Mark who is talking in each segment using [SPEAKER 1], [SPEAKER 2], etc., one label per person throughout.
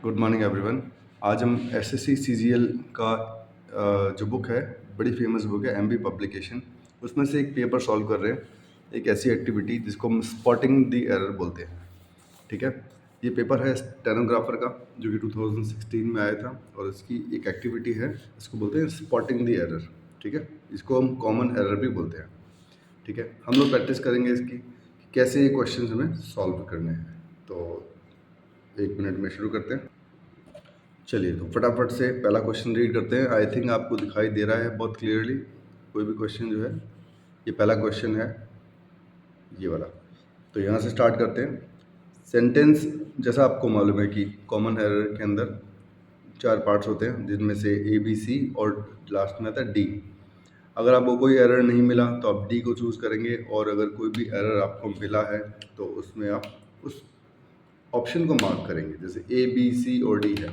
[SPEAKER 1] Good morning everyone. आज हम SSC CGL का जो बुक है, बड़ी फेमस बुक है एमबी पब्लिकेशन, उसमें से एक पेपर सॉल्व कर रहे हैं। एक ऐसी एक्टिविटी जिसको हम स्पॉटिंग द एरर बोलते हैं। ठीक है, ये पेपर है स्टेनोग्राफर का जो कि 2016 में आया था, और इसकी एक एक्टिविटी है, इसको बोलते हैं स्पॉटिंग द एरर। ठीक है, इसको हम कॉमन एरर भी बोलते हैं। ठीक है, हम लोग प्रैक्टिस करेंगे इसकी कि कैसे ये क्वेश्चन हमें सॉल्व करने हैं। तो 1 मिनट में शुरू करते हैं। चलिए, तो फटाफट से पहला क्वेश्चन रीड करते हैं। आई थिंक आपको दिखाई दे रहा है बहुत क्लियरली कोई भी क्वेश्चन जो है। ये पहला क्वेश्चन है, ये वाला। तो यहाँ से स्टार्ट करते हैं। सेंटेंस, जैसा आपको मालूम है कि कॉमन एरर के अंदर 4 पार्ट्स होते हैं, जिनमें से ए बी सी और लास्ट में आता है डी। अगर आपको कोई एरर नहीं मिला तो आप डी को चूज़ करेंगे, और अगर कोई भी एरर आपको मिला है तो उसमें आप उस ऑप्शन को मार्क करेंगे। जैसे ए बी सी और डी है,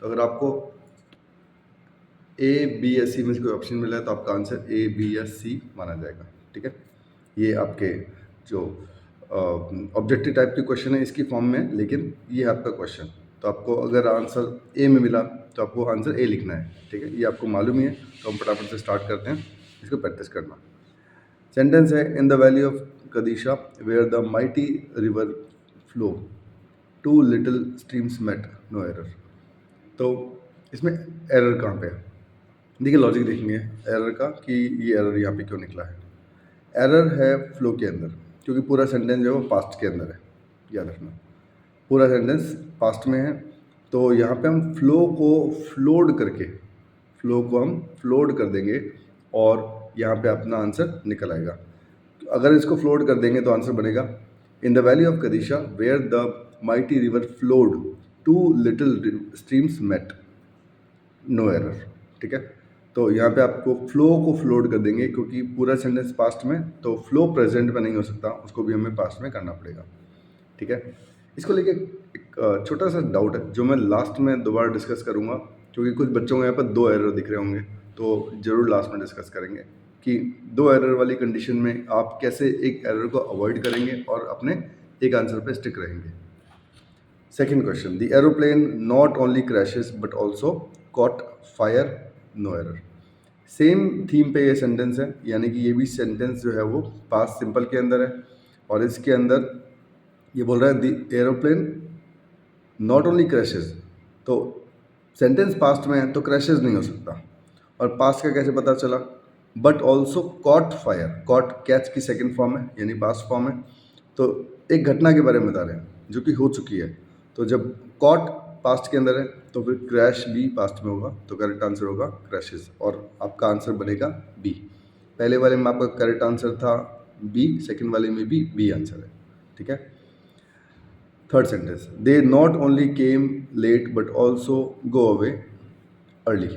[SPEAKER 1] तो अगर आपको ए बी या सी में से कोई ऑप्शन मिला है तो आपका आंसर ए बी या सी माना जाएगा। ठीक है, ये आपके जो ऑब्जेक्टिव टाइप के क्वेश्चन है इसकी फॉर्म में, लेकिन ये है आपका क्वेश्चन। तो आपको अगर आंसर ए में मिला तो आपको आंसर ए लिखना है। ठीक है, ये आपको मालूम ही है। तो हम फटाफट से स्टार्ट करते हैं इसको प्रैक्टिस करना। सेंटेंस है, in the valley of Kadisha where the mighty river flow, 2 little streams met, no error. तो इसमें एरर कहाँ पे है? देखिए, लॉजिक देखेंगे एरर का कि ये एरर यहाँ पे क्यों निकला है। एरर है फ्लो के अंदर, क्योंकि पूरा सेंटेंस जो है वो पास्ट के अंदर है। याद रखना, पूरा सेंटेंस पास्ट में है। तो यहाँ पे हम फ्लो को फ्लोड करके, फ्लो को हम फ्लोड कर देंगे और यहाँ पे अपना आंसर निकल आएगा। अगर इसको फ्लोड कर देंगे तो आंसर बनेगा, in the valley of Kadisha where the mighty river flowed, 2 little streams met, no error. ठीक है, तो यहाँ पे आपको फ्लो को फ्लोड कर देंगे, क्योंकि पूरा सेंटेंस पास्ट में, तो फ्लो प्रेजेंट में नहीं हो सकता, उसको भी हमें पास्ट में करना पड़ेगा। ठीक है, इसको लेके एक छोटा सा डाउट है जो मैं लास्ट में दोबारा डिस्कस करूँगा, क्योंकि कुछ बच्चों को यहाँ पर 2 एरर दिख रहे होंगे, तो ज़रूर लास्ट में डिस्कस करेंगे कि 2 एरर वाली कंडीशन में आप कैसे एक एरर को अवॉइड करेंगे और अपने एक आंसर पे स्टिक रहेंगे। Second question, the aeroplane not only crashes but also caught fire, no error. Same theme पे ये सेंटेंस है, यानी कि ये भी सेंटेंस जो है वो पास्ट सिंपल के अंदर है, और इसके अंदर ये बोल रहा है the aeroplane not only crashes. तो सेंटेंस पास्ट में है तो क्रैशेस नहीं हो सकता, और पास्ट का कैसे पता चला? But also caught fire, caught catch की सेकेंड फॉर्म है, यानी पास्ट फॉर्म है। तो एक घटना के बारे में बता रहे हैं जो कि हो चुकी है। तो जब कॉट पास्ट के अंदर है तो फिर क्रैश भी पास्ट में होगा, तो करेक्ट आंसर होगा क्रैशेस, और आपका आंसर बनेगा बी। पहले वाले में आपका करेक्ट आंसर था बी, सेकेंड वाले में भी बी आंसर है। ठीक है, third sentence, they not only came late but also go away early.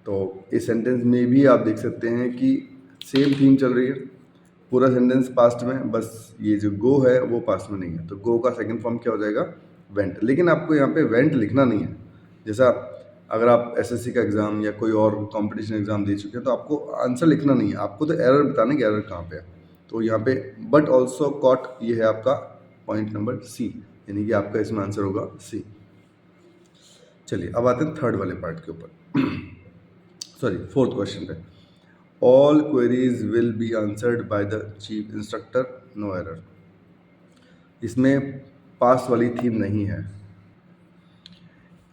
[SPEAKER 1] तो इस सेंटेंस में भी आप देख सकते हैं कि सेम थीम चल रही है। पूरा सेंटेंस पास्ट में, बस ये जो गो है वो पास्ट में नहीं है, तो गो का सेकंड फॉर्म क्या हो जाएगा? वेंट। लेकिन आपको यहाँ पे वेंट लिखना नहीं है। जैसा अगर आप एसएससी का एग्ज़ाम या कोई और कंपटीशन एग्ज़ाम दे चुके हैं तो आपको आंसर लिखना नहीं है, आपको तो एरर बताना कि एरर कहाँ पे है। तो यहाँ पे बट ऑल्सो कॉट, ये है आपका पॉइंट नंबर सी, यानी कि आपका इसमें आंसर होगा सी। चलिए, अब आते हैं थर्ड वाले पार्ट के ऊपर, सॉरी फोर्थ क्वेश्चन पे। All queries will be answered by the chief instructor, no error. इसमें पास वाली थीम नहीं है,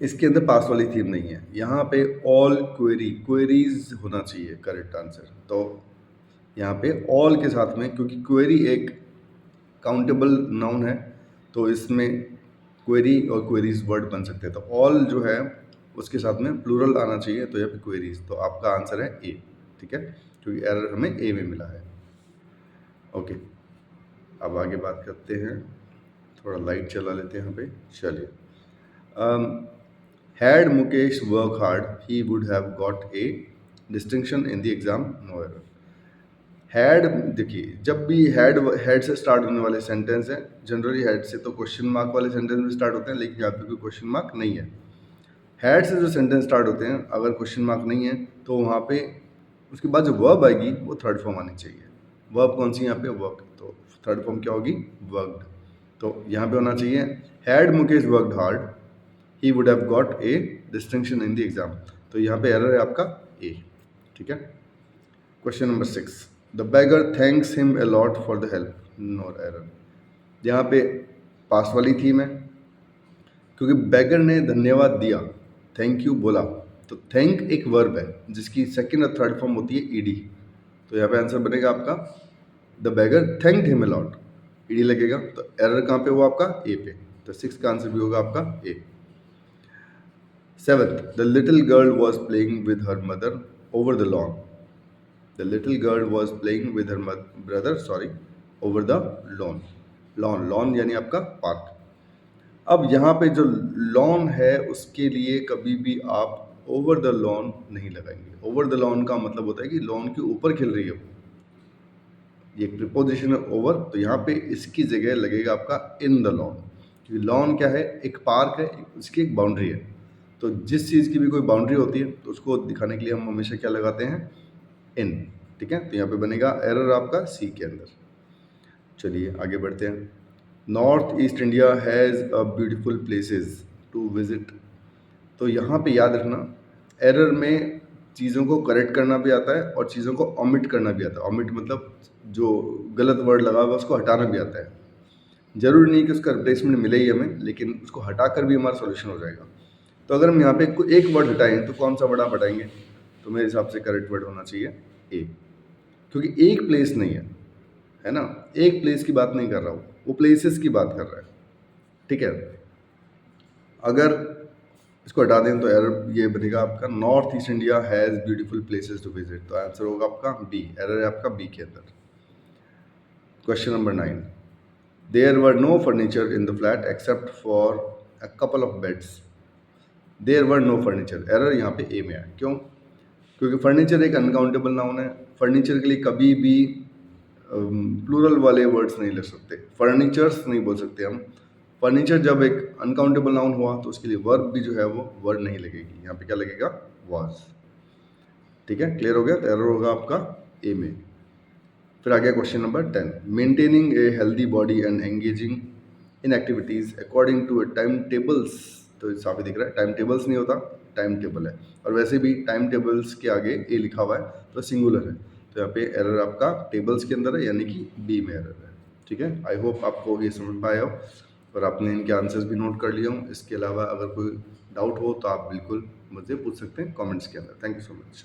[SPEAKER 1] इसके अंदर पास वाली थीम नहीं है। यहाँ पे ऑल क्वेरीज होना चाहिए करेक्ट आंसर। तो यहाँ पे ऑल के साथ में, क्योंकि क्वेरी एक काउंटेबल नाउन है, तो इसमें क्वेरी और क्वेरीज वर्ड बन सकते हैं। तो ऑल जो है उसके साथ में प्लूरल आना चाहिए, तो यहाँ पे क्वेरीज। तो आपका आंसर है ए। ठीक है, क्योंकि एरर हमें ए में मिला है। ओके, अब आगे बात करते हैं, थोड़ा लाइट चला लेते हैं यहाँ पे। चलिए, had Mukesh work hard he would have got a distinction in the exam, no error. Had, देखिए जब भी हेड से स्टार्ट होने वाले सेंटेंस हैं, जनरली हेड से तो क्वेश्चन मार्क वाले सेंटेंस में स्टार्ट होते हैं, लेकिन यहाँ पे कोई क्वेश्चन मार्क नहीं है। हैड से जो सेंटेंस स्टार्ट होते हैं, अगर क्वेश्चन मार्क नहीं है तो वहाँ पे उसके बाद जो वर्ब आएगी वो थर्ड फॉर्म आनी चाहिए। वर्ब कौन सी यहाँ पे? वर्क। तो थर्ड फॉर्म क्या होगी? वर्कड। तो यहाँ पे होना चाहिए had Mukesh worked hard he would have got a distinction in the exam. तो यहाँ पे एरर है आपका ए। ठीक है। Question number 6, the beggar thanks him a lot for the help, no error. यहाँ पे पास वाली थीम है, क्योंकि बैगर ने धन्यवाद दिया, थैंक यू बोला, तो थैंक एक वर्ब है जिसकी सेकंड और थर्ड फॉर्म होती है ईडी। तो यहाँ पे आंसर बनेगा आपका the bagger thanked him a lot, ED लगेगा। तो एरर कहाँ पे हुआ आपका ए पे, तो 6 का आंसर भी होगा आपका ए। 7th, the little girl was playing with her mother over the lawn. The little girl was playing with her brother over the lawn. Lawn यानी आपका पार्क। अब यहाँ पे जो लॉन है उसके लिए कभी भी आप ओवर द लॉन नहीं लगाएंगे। ओवर द लॉन का मतलब होता है कि लॉन के ऊपर खिल रही है वो, ये प्रीपोजिशन है ओवर। तो यहाँ पे इसकी जगह लगेगा आपका इन द लॉन, क्योंकि लॉन क्या है, एक पार्क है, उसकी एक बाउंड्री है। तो जिस चीज़ की भी कोई बाउंड्री होती है तो उसको दिखाने के लिए हम हमेशा क्या लगाते हैं, इन। ठीक है। तो यहाँ पे बनेगा एरर आपका सी के अंदर। चलिए आगे बढ़ते हैं। North east India has a beautiful places to visit. तो यहाँ पे याद रखना, एरर में चीज़ों को करेक्ट करना भी आता है और चीज़ों को ओमिट करना भी आता है। ओमिट मतलब जो गलत वर्ड लगा हुआ है उसको हटाना भी आता है। ज़रूरी नहीं कि उसका रिप्लेसमेंट मिले ही हमें, लेकिन उसको हटा कर भी हमारा सॉल्यूशन हो जाएगा। तो अगर हम यहाँ पे एक वर्ड हटाएं तो कौन सा वर्ड आप हटाएंगे, तो मेरे हिसाब से करेक्ट वर्ड होना चाहिए ए, क्योंकि एक प्लेस नहीं है ना, एक प्लेस की बात नहीं कर रहा हूँ, वो प्लेसेस की बात कर रहा है। ठीक है। अगर इसको हटा दें तो एरर ये बनेगा आपका north east India has beautiful places to visit. तो आंसर होगा आपका बी, एरर है आपका बी के अंदर। Question number 9, there were no furniture in the flat except for a couple of beds. There were no furniture, error यहाँ पे ए में है। क्यों? क्योंकि फर्नीचर एक अनकाउंटेबल नाउन है। फर्नीचर के लिए कभी भी प्लूरल वाले वर्ड्स नहीं ले सकते, फर्नीचर्स नहीं बोल सकते हम। फर्नीचर जब एक अनकाउंटेबल नाउन हुआ तो उसके लिए वर्ब भी जो है वो वर्ड नहीं लगेगी, यहाँ पे क्या लगेगा, वाज। ठीक है, क्लियर हो गया। तो एरर होगा आपका ए में। फिर आ गया question number 10, maintaining a healthy body and engaging in activities according to a time tables. तो साफ ही दिख रहा है, टाइम टेबल्स नहीं होता, टाइम टेबल है। और वैसे भी टाइम टेबल्स के आगे ए लिखा हुआ है तो सिंगुलर है, तो यहाँ पे एरर आपका टेबल्स के अंदर है, यानी कि बी में एरर है। ठीक है, आई होप आपको ये समझ पाए हो और आपने इनके आंसर्स भी नोट कर लिए हो। इसके अलावा अगर कोई डाउट हो तो आप बिल्कुल मुझसे पूछ सकते हैं कमेंट्स के अंदर। Thank you so much.